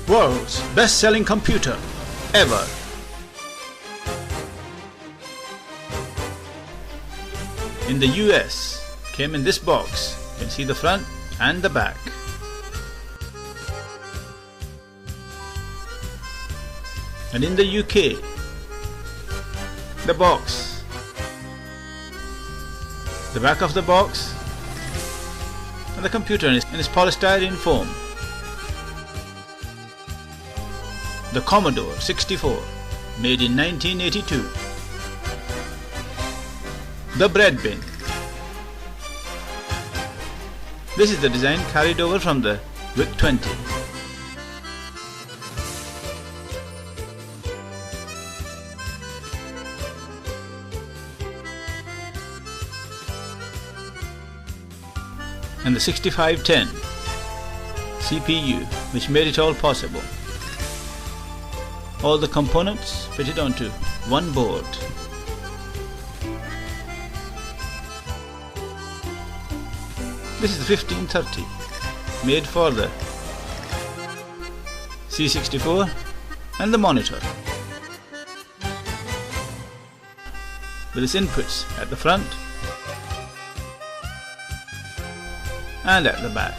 World's best-selling computer ever. In the US, came in this box. You can see the front and the back. And in the UK, the box, the back of the box, and the computer in its polystyrene foam. The Commodore 64, made in 1982. The bread bin. This is the design carried over from the VIC-20. And the 6510 CPU, which made it all possible. All the components fitted onto one board. This is the 1530, made for the C64 and the monitor, with its inputs at the front and at the back.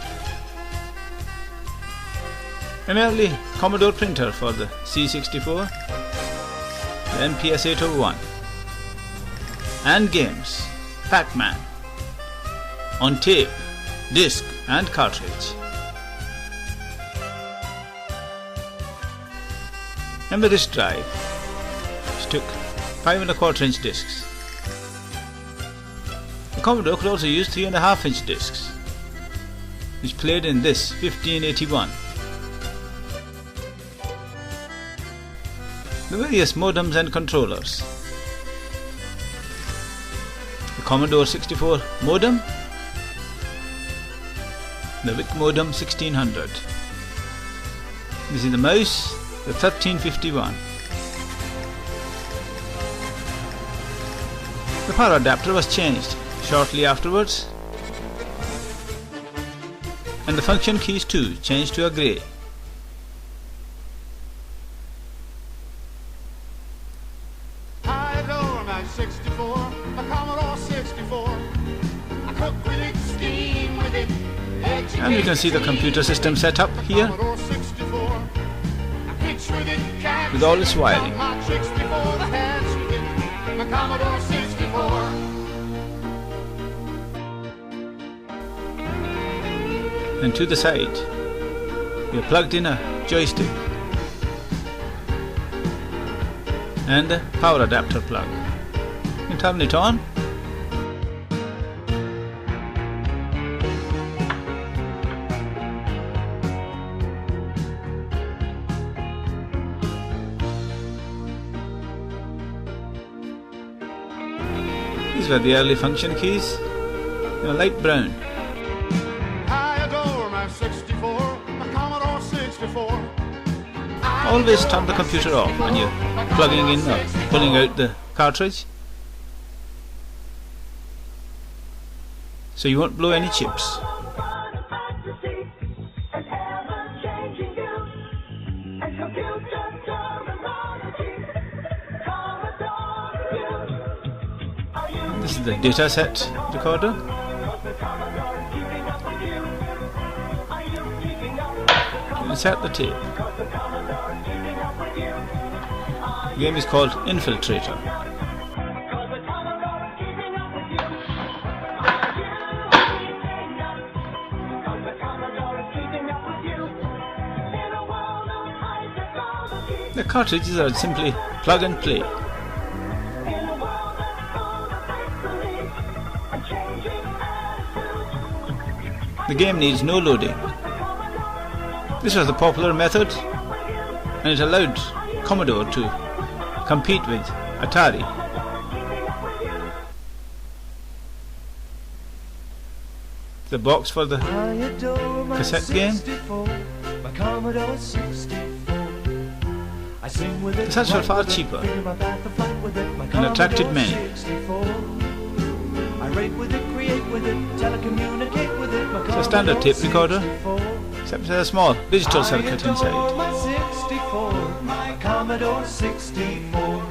An early Commodore printer for the C64, the MPS-801, and games, Pac-Man, on tape, disc and cartridge. And the disk drive, which took 5¼ discs. The Commodore could also use 3½ discs, which played in this 1581. The various modems and controllers. The Commodore 64 modem, the VIC modem 1600. This is the mouse, the 1351. The power adapter was changed shortly afterwards, and the function keys too changed to a grey. I adore my 64, a Commodore 64. I cook with it, steam with it. And you can see the computer system set up here with all its wiring. And to the side, we have plugged in a joystick and a power adapter plug. You can turn it on. These were the early function keys. They were light brown. I adore my 64, a Commodore 64. Always turn the computer off when you're plugging in or pulling out the cartridge, so you won't blow any chips. This is the dataset recorder. Insert the tape. The game is called Infiltrator. The cartridges are simply plug and play. The game needs no loading. This was the popular method, and it allowed Commodore to compete with Atari. The box for the cassette game. The sets were far cheaper and attracted many. It's a standard tape recorder, except it has a small digital circuit inside. My 64, my Commodore 64.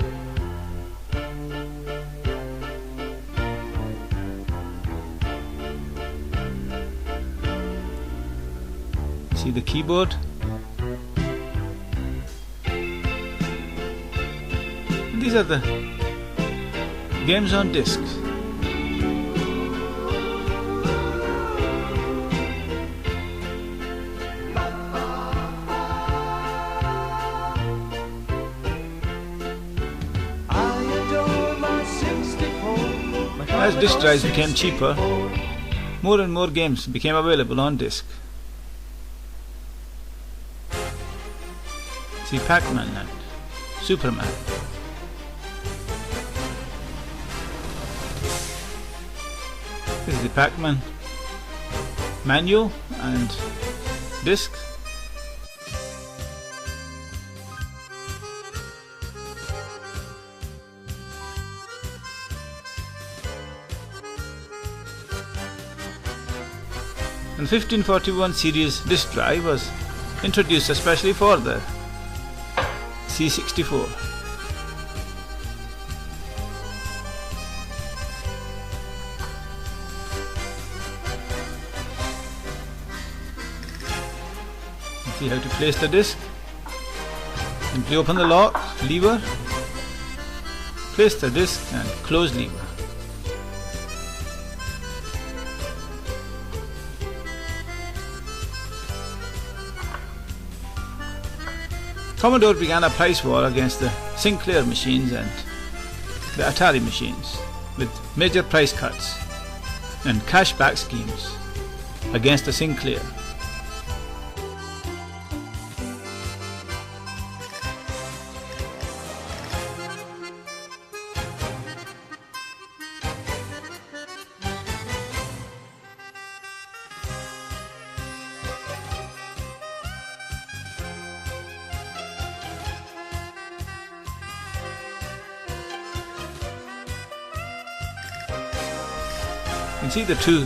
See the keyboard? These are the games on disc. As disc drives became cheaper, more and more games became available on disc. See Pac-Man and Superman. This is the Pac-Man manual and disc. And the 1541 series disc drive was introduced especially for the C64. See how to place the disc. Simply open the lock lever, place the disc and close lever. Commodore began a price war against the Sinclair machines and the Atari machines, with major price cuts and cashback schemes against the Sinclair. You can see the two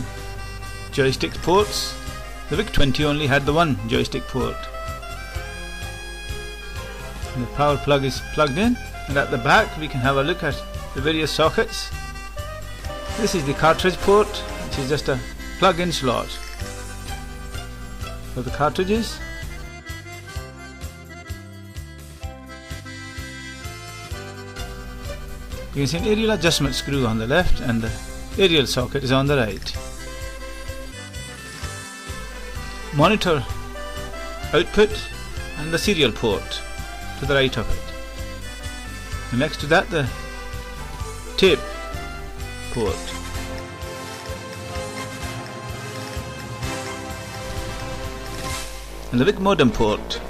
joystick ports. The VIC-20 only had the one joystick port. And the power plug is plugged in, and at the back we can have a look at the various sockets. This is the cartridge port, which is just a plug-in slot for the cartridges. You can see an aerial adjustment screw on the left and the aerial socket is on the right. Monitor output and the serial port to the right of it. And next to that the tape port. And the VIC modem port.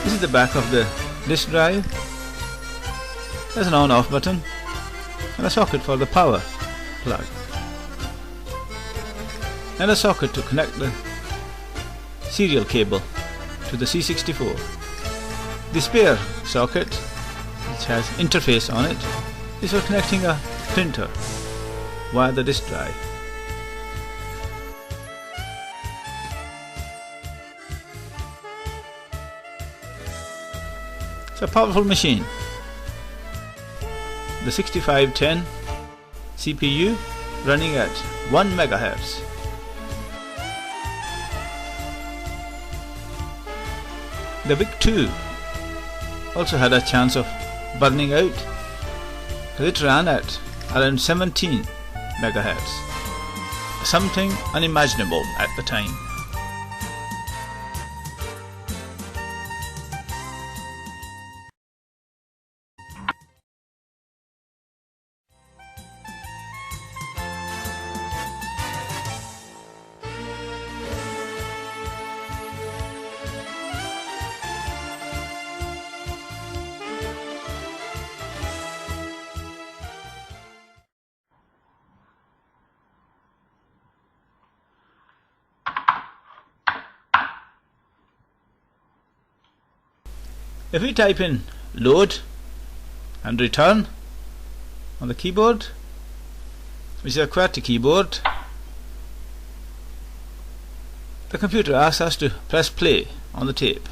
This is the back of the disk drive. There's an on-off button and a socket for the power plug, and a socket to connect the serial cable to the C64. The spare socket, which has interface on it, is for connecting a printer via the disk drive. It's a powerful machine. The 6510 CPU running at 1 MHz. The VIC-2 also had a chance of burning out, because it ran at around 17 MHz. Something unimaginable at the time. If we type in load and return on the keyboard, which is a QWERTY keyboard, the computer asks us to press play on the tape.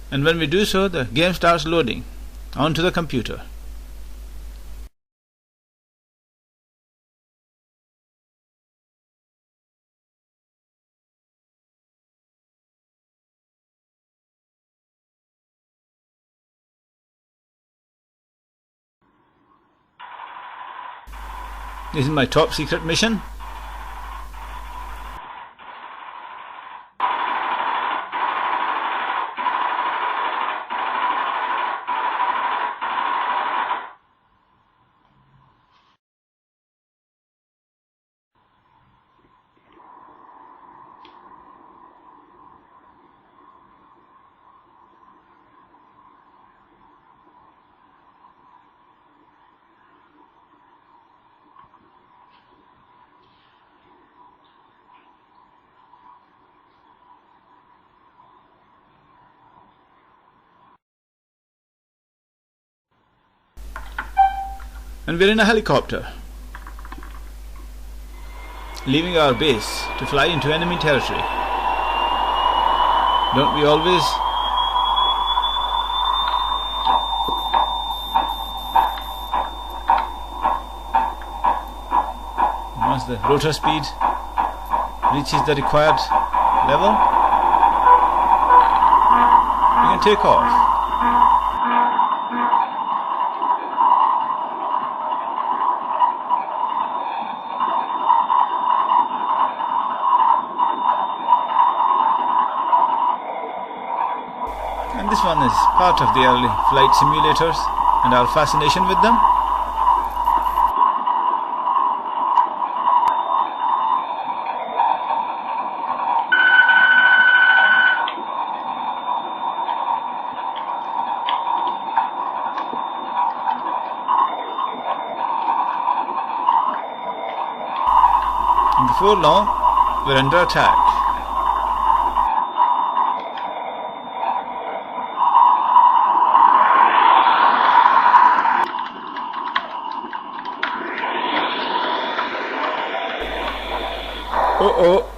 And when we do so, the game starts loading onto the computer. This is my top secret mission. And we're in a helicopter, leaving our base to fly into enemy territory. Don't we always? Once the rotor speed reaches the required level, we can take off. And this one is part of the early flight simulators and our fascination with them. And before long, we're under attack. Uh-oh.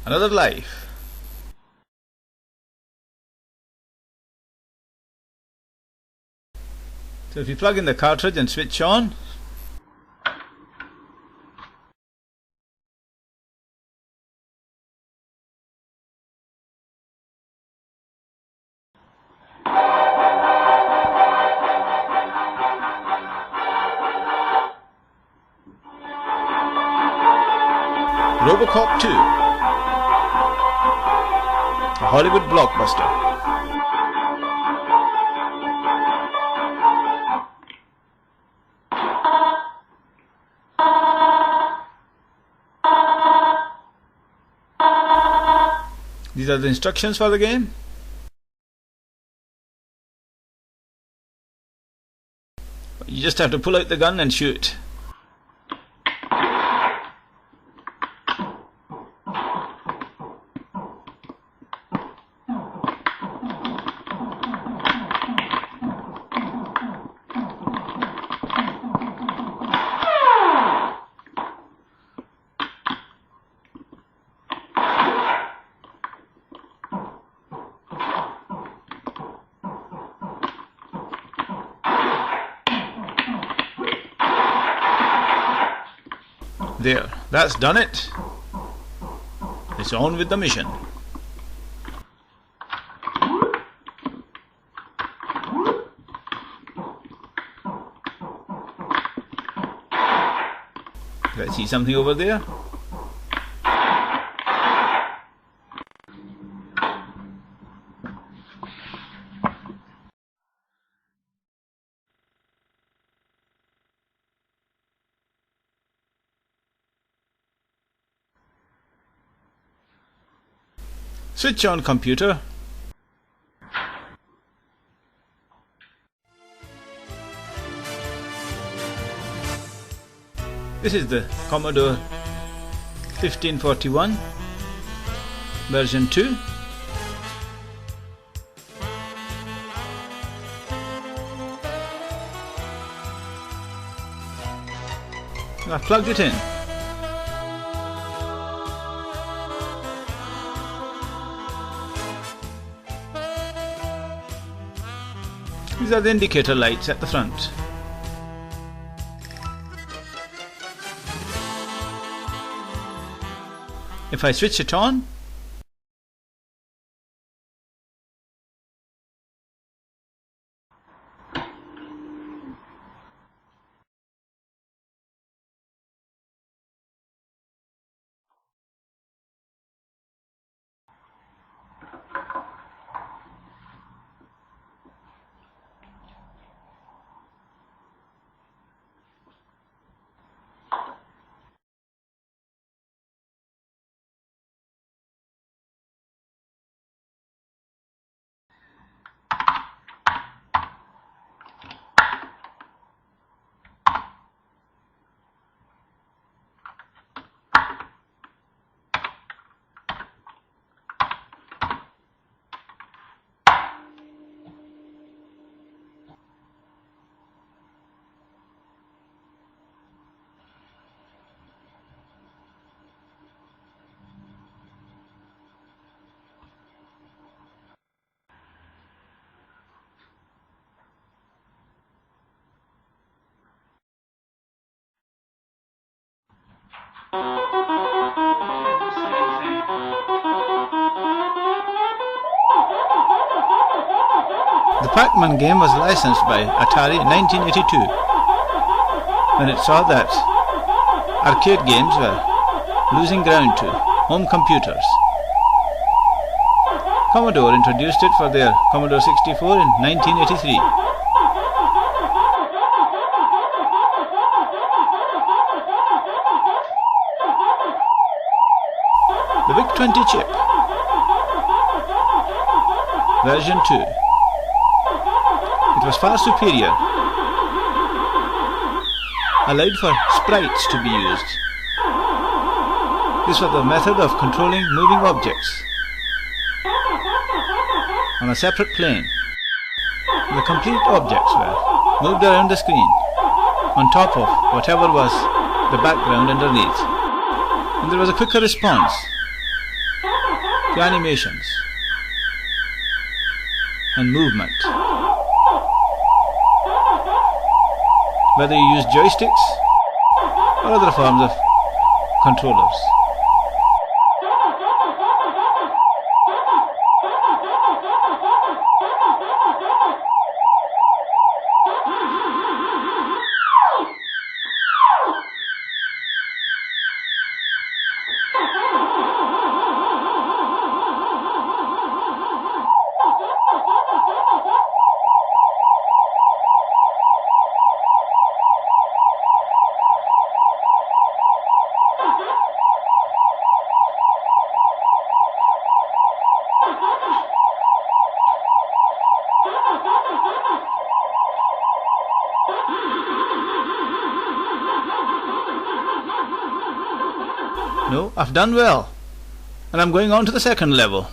Another life. So if you plug in the cartridge and switch on, Robocop 2, a Hollywood blockbuster. These are the instructions for the game. You just have to pull out the gun and shoot. There, that's done it. It's on with the mission. Let's see something over there. Switch on computer This is the Commodore 1541 version 2. I've plugged it in. These are the indicator lights at the front. If I switch it on, the Pac-Man game was licensed by Atari in 1982 when it saw that arcade games were losing ground to home computers. Commodore introduced it for their Commodore 64 in 1983. The VIC-20 chip, version 2. It was far superior, allowed for sprites to be used. This was the method of controlling moving objects on a separate plane. The complete objects were moved around the screen on top of whatever was the background underneath, and there was a quicker response to animations and movement, whether you use joysticks or other forms of controllers. No, I've done well, and I'm going on to the second level.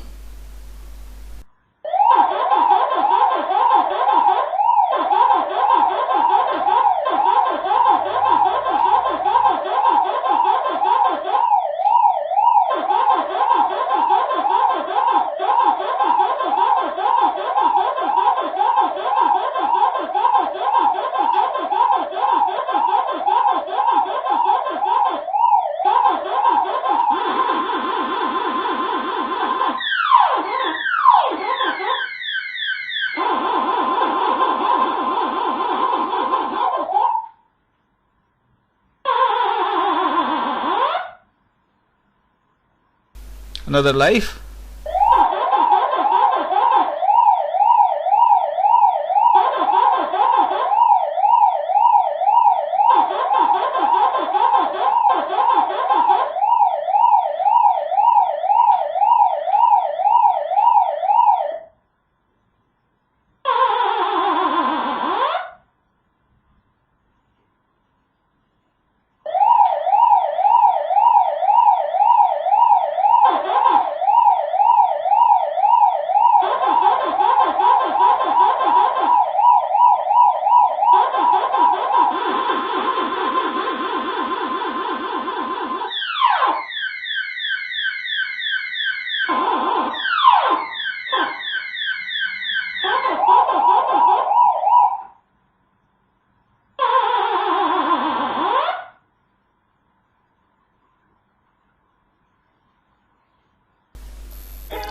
Another life.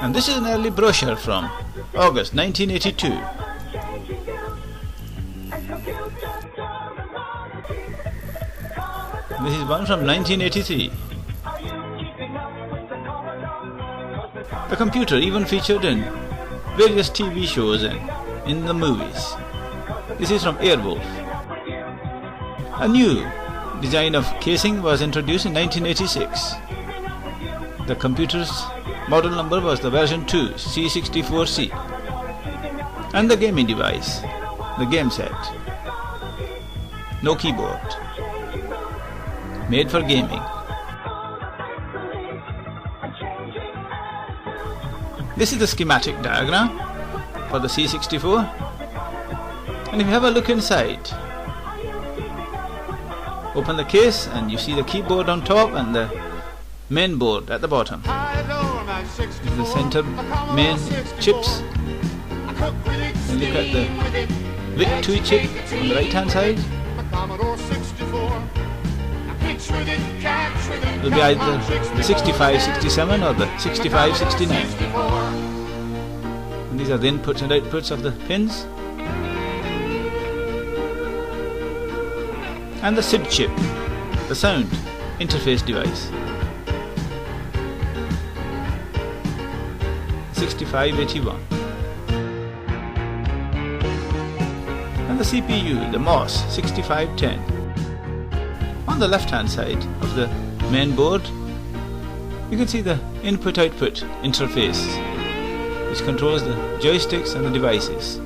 And this is an early brochure from August 1982. This is one from 1983. The computer even featured in various TV shows and in the movies. This is from Airwolf. A new design of casing was introduced in 1986. The computer's model number was the version 2 C64C. And the gaming device, the game set. No keyboard. Made for gaming. This is the schematic diagram for the C64. And if you have a look inside, open the case and you see the keyboard on top and the main board at the bottom. This is the center main chips. And look at the VIC-2 chip on the right hand side. It will be either the 6567 or the 6569. And these are the inputs and outputs of the pins. And the SID chip, the sound interface device. 6581. And the CPU, the MOS 6510. On the left hand side of the main board, you can see the input-output interface, which controls the joysticks and the devices.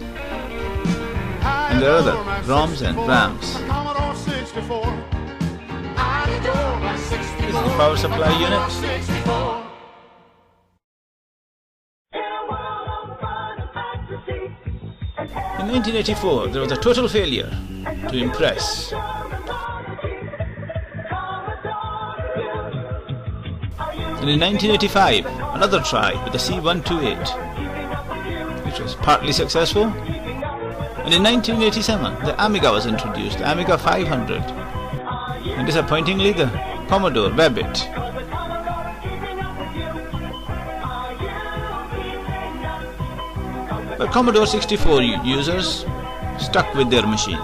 And there are other ROMs and RAMs. This is the power supply unit. In 1984, there was a total failure to impress. And in 1985, another try with the C128, which was partly successful. And in 1987, the Amiga was introduced, the Amiga 500. And disappointingly, the Commodore Babbitt. But Commodore 64 users stuck with their machine.